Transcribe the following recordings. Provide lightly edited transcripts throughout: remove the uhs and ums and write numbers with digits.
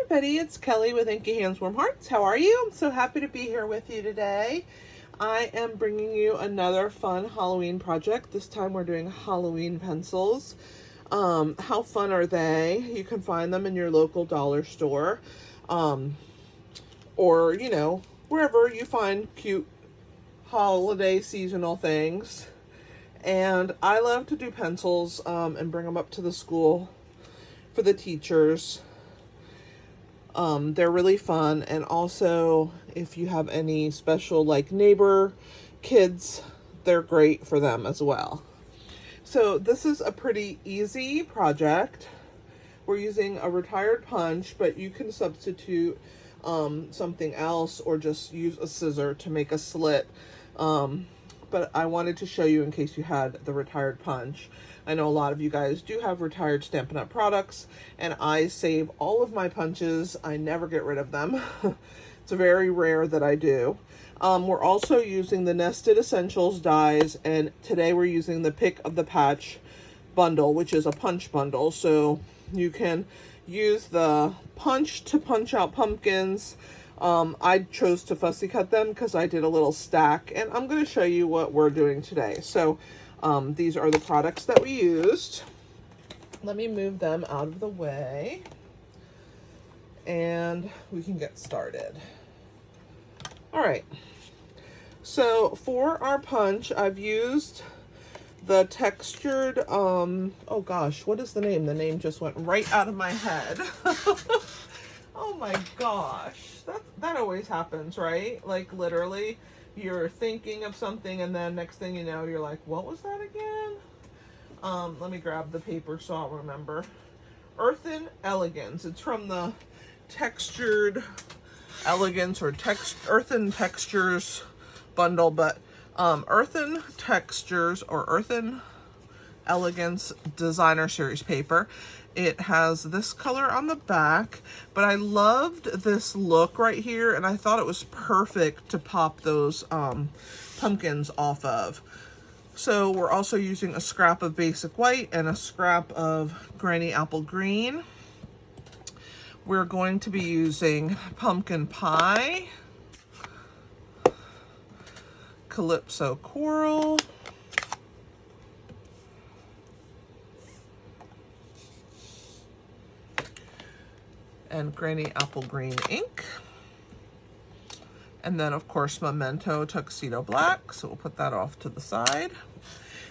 everybody, it's Kelly with Inky Hands Warm Hearts. How are you? I'm so happy to be here with you today. I am bringing you another fun Halloween project. This time we're doing Halloween pencils. How fun are they? You can find them in your local dollar store, or, you know, wherever you find cute holiday seasonal things. And I love to do pencils and bring them up to the school for the teachers. They're really fun, and also if you have any special like neighbor kids, they're great for them as well. So this is a pretty easy project. We're using a retired punch, but you can substitute something else or just use a scissor to make a slit. But I wanted to show you in case you had the retired punch. I know a lot of you guys do have retired Stampin' Up! Products, and I save all of my punches. I never get rid of them. It's very rare that I do. We're also using the Nested Essentials dies, and today we're using the Pick of the Patch bundle, which is a punch bundle. So you can use the punch to punch out pumpkins. I chose to fussy cut them because I did a little stack, and I'm going to show you what we're doing today. So these are the products that we used. Let me move them out of the way and we can get started. All right, so for our punch, I've used the textured, oh gosh, what is the name? The name just went right out of my head. Oh my gosh, that always happens, right? Like literally, you're thinking of something and then next thing you know, you're like, what was that again? Let me grab the paper so I'll remember. Earthen Elegance. It's from the Textured Elegance or Earthen Textures bundle, but Earthen Textures or Earthen Elegance Designer Series paper. It has this color on the back, but I loved this look right here, and I thought it was perfect to pop those pumpkins off of. So we're also using a scrap of basic white and a scrap of Granny Apple Green. We're going to be using pumpkin pie, Calypso Coral, and Granny Apple Green ink. And then of course Memento Tuxedo Black, so we'll put that off to the side.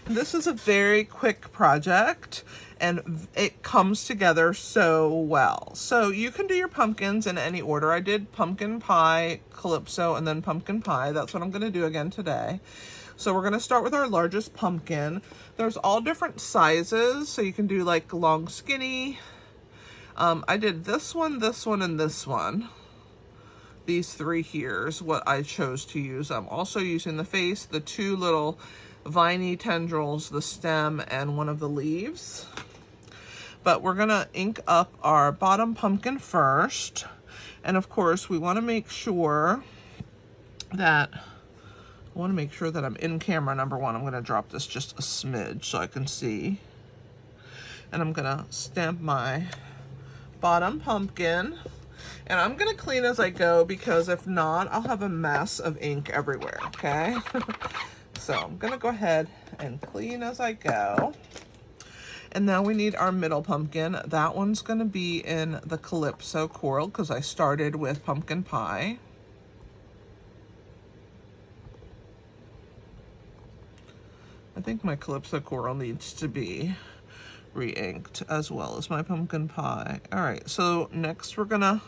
This is a very quick project and it comes together so well. So you can do your pumpkins in any order. I did pumpkin pie, Calypso, and then pumpkin pie. That's what I'm gonna do again today. So we're gonna start with our largest pumpkin. There's all different sizes, so you can do like long skinny. I did this one, and this one. These three here is what I chose to use. I'm also using the face, the two little viney tendrils, the stem, and one of the leaves. But we're gonna ink up our bottom pumpkin first. And of course, we wanna make sure that, I'm in camera, number one. I'm gonna drop this just a smidge so I can see. And I'm gonna stamp my bottom pumpkin, and I'm gonna clean as I go because if not, I'll have a mess of ink everywhere, okay? So I'm gonna go ahead and clean as I go. And now we need our middle pumpkin. That one's gonna be in the Calypso Coral because I started with pumpkin pie. I think my Calypso Coral needs to be re-inked as well as my pumpkin pie. All right, so next we're gonna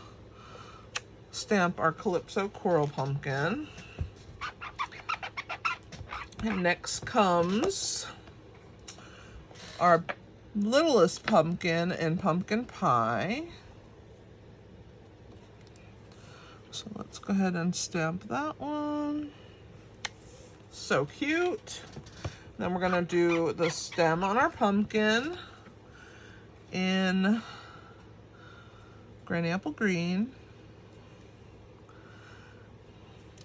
stamp our Calypso Coral pumpkin. And next comes our littlest pumpkin in pumpkin pie. So let's go ahead and stamp that one. So cute. Then we're gonna do the stem on our pumpkin in Granny Apple Green.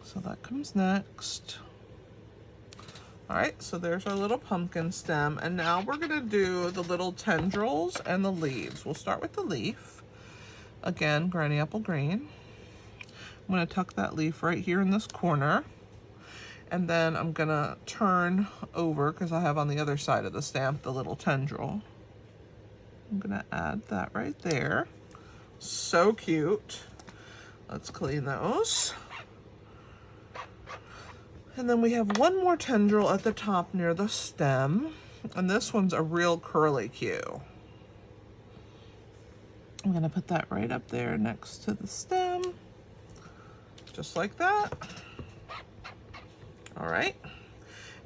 So that comes next. All right, so there's our little pumpkin stem. And now we're gonna do the little tendrils and the leaves. We'll start with the leaf. Again, Granny Apple Green. I'm going to tuck that leaf right here in this corner. And then I'm going to turn over, because I have on the other side of the stamp the little tendril. I'm going to add that right there. So cute. Let's clean those. And then we have one more tendril at the top near the stem. And this one's a real curly Q. I'm going to put that right up there next to the stem. Just like that. All right.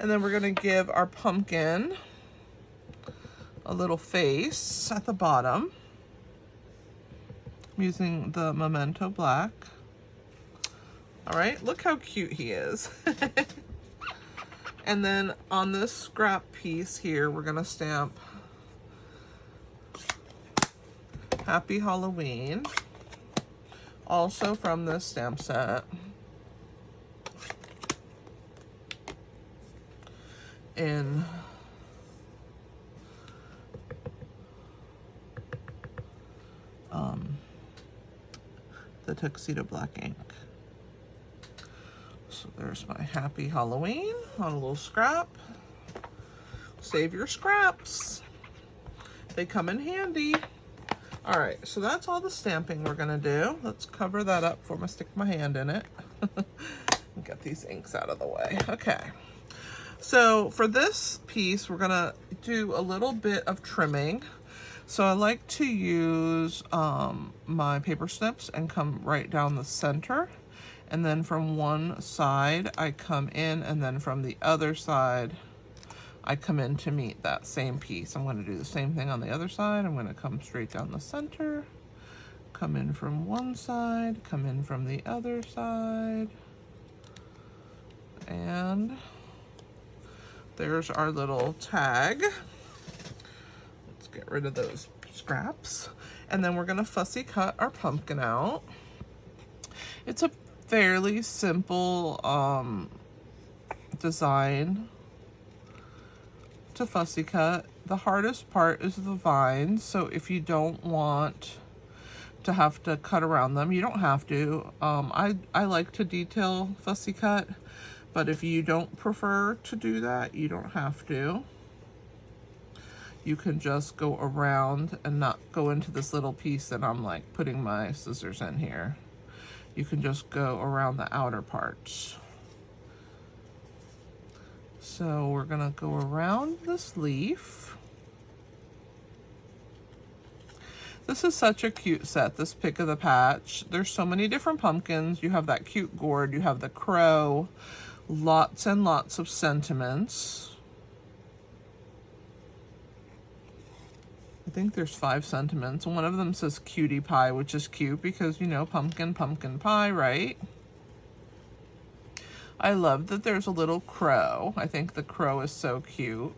And then we're going to give our pumpkin a little face at the bottom using the Memento Black. All right, look how cute he is. And then on this scrap piece here, we're going to stamp Happy Halloween, also from this stamp set. In the Tuxedo Black ink. So there's my Happy Halloween on a little scrap. Save your scraps. They come in handy. All right, so that's all the stamping we're gonna do. Let's cover that up before I stick my hand in it. Get these inks out of the way. Okay. So for this piece, we're gonna do a little bit of trimming. So I like to use my paper snips and come right down the center. And then from one side, I come in, and then from the other side, I come in to meet that same piece. I'm gonna do the same thing on the other side. I'm gonna come straight down the center, come in from one side, come in from the other side, and there's our little tag. Let's get rid of those scraps. And then we're gonna fussy cut our pumpkin out. It's a fairly simple design to fussy cut. The hardest part is the vines, so if you don't want to have to cut around them, you don't have to. I like to detail fussy cut, but if you don't prefer to do that, you don't have to. You can just go around and not go into this little piece that I'm like putting my scissors in here. You can just go around the outer parts. So we're gonna go around this leaf. This is such a cute set, this Pick of the Patch. There's so many different pumpkins. You have that cute gourd, you have the crow, lots and lots of sentiments. I think there's 5 sentiments. One of them says cutie pie, which is cute because, you know, pumpkin, pumpkin pie, right? I love that there's a little crow. I think the crow is so cute.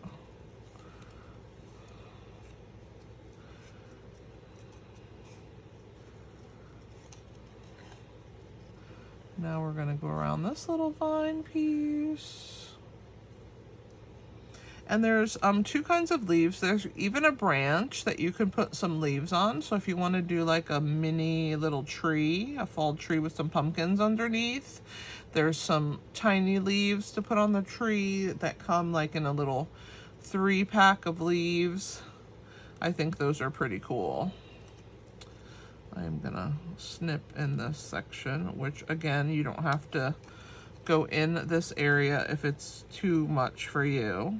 Now we're gonna go around this little vine piece. And there's 2 kinds of leaves. There's even a branch that you can put some leaves on. So if you want to do like a mini little tree, a fall tree with some pumpkins underneath, there's some tiny leaves to put on the tree that come like in a little 3-pack of leaves. I think those are pretty cool. I'm gonna snip in this section, which again, you don't have to go in this area if it's too much for you.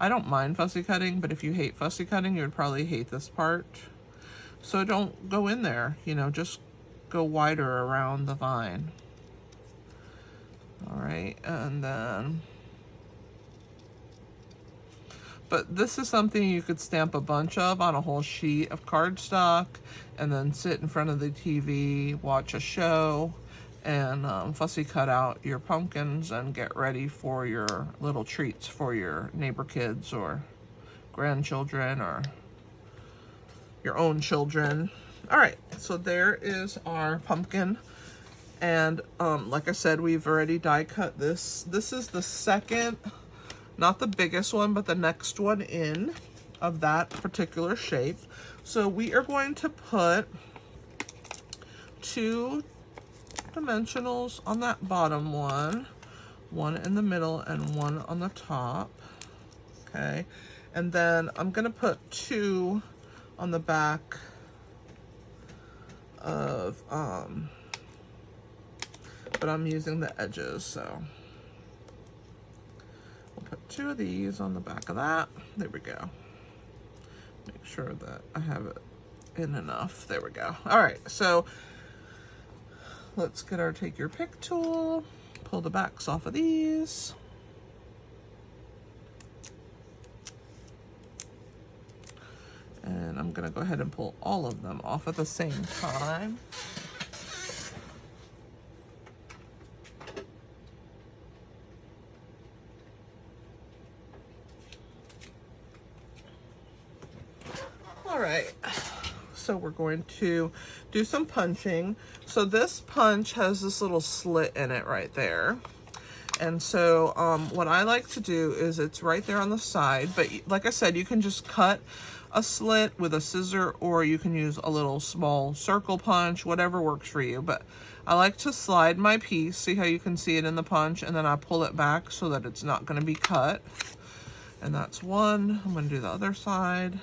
I don't mind fussy cutting, but if you hate fussy cutting, you would probably hate this part. So don't go in there, you know, just go wider around the vine. All right, and then, but this is something you could stamp a bunch of on a whole sheet of cardstock and then sit in front of the TV, watch a show, and fussy cut out your pumpkins and get ready for your little treats for your neighbor kids or grandchildren or your own children. All right, so there is our pumpkin. And like I said, we've already die cut this. This is the second, not the biggest one, but the next one in of that particular shape. So we are going to put 2 dimensionals on that bottom one in the middle and one on the top. Okay, and then I'm gonna put 2 on the back of but I'm using the edges, so we'll put 2 of these on the back of that. There we go. Make sure that I have it in enough. There we go. All right, so let's get our take your pick tool, pull the backs off of these. And I'm gonna go ahead and pull all of them off at the same time. All right, so we're going to do some punching. So this punch has this little slit in it right there. And so what I like to do is it's right there on the side, but like I said, you can just cut a slit with a scissor, or you can use a little small circle punch, whatever works for you. But I like to slide my piece, see how you can see it in the punch, and then I pull it back so that it's not gonna be cut. And that's one. I'm gonna do the other side.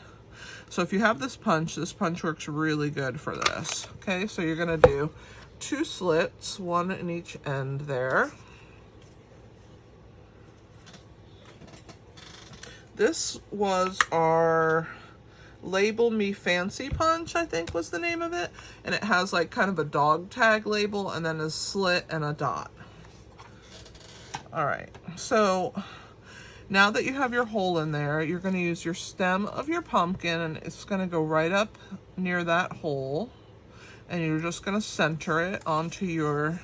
So if you have this punch works really good for this. Okay, so you're gonna do 2 slits, 1 in each end there. This was our Label Me Fancy punch, I think was the name of it. And it has like kind of a dog tag label and then a slit and a dot. All right, so now that you have your hole in there, you're gonna use your stem of your pumpkin and it's gonna go right up near that hole. And you're just gonna center it onto your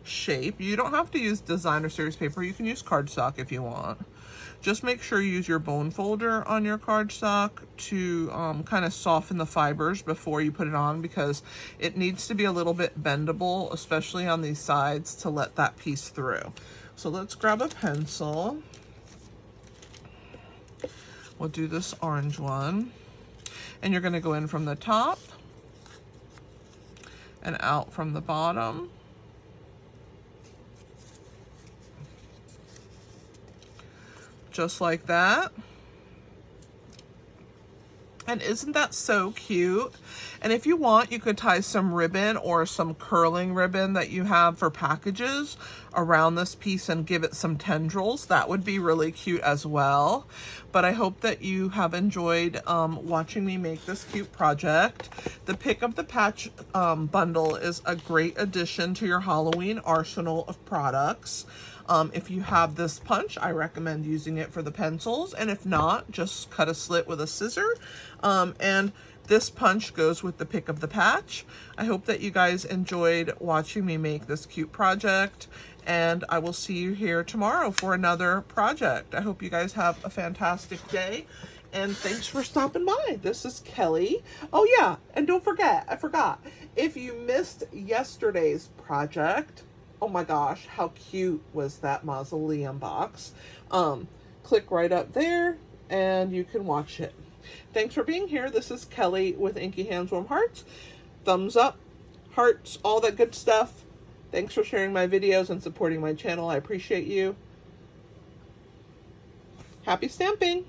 shape. You don't have to use designer series paper. You can use cardstock if you want. Just make sure you use your bone folder on your cardstock to kind of soften the fibers before you put it on, because it needs to be a little bit bendable, especially on these sides, to let that piece through. So let's grab a pencil. We'll do this orange one. And you're gonna go in from the top and out from the bottom. Just like that. And isn't that so cute? And if you want, you could tie some ribbon or some curling ribbon that you have for packages around this piece and give it some tendrils. That would be really cute as well. But I hope that you have enjoyed watching me make this cute project. The Pick of the Patch bundle is a great addition to your Halloween arsenal of products. If you have this punch, I recommend using it for the pencils, and if not, just cut a slit with a scissor. And this punch goes with the Pick of the Patch. I hope that you guys enjoyed watching me make this cute project, and I will see you here tomorrow for another project. I hope you guys have a fantastic day, and thanks for stopping by. This is Kelly. Oh yeah, and don't forget, I forgot, if you missed yesterday's project, oh my gosh, how cute was that mausoleum box? Click right up there and you can watch it. Thanks for being here. This is Kelly with Inky Hands Warm Hearts. Thumbs up, hearts, all that good stuff. Thanks for sharing my videos and supporting my channel. I appreciate you. Happy stamping!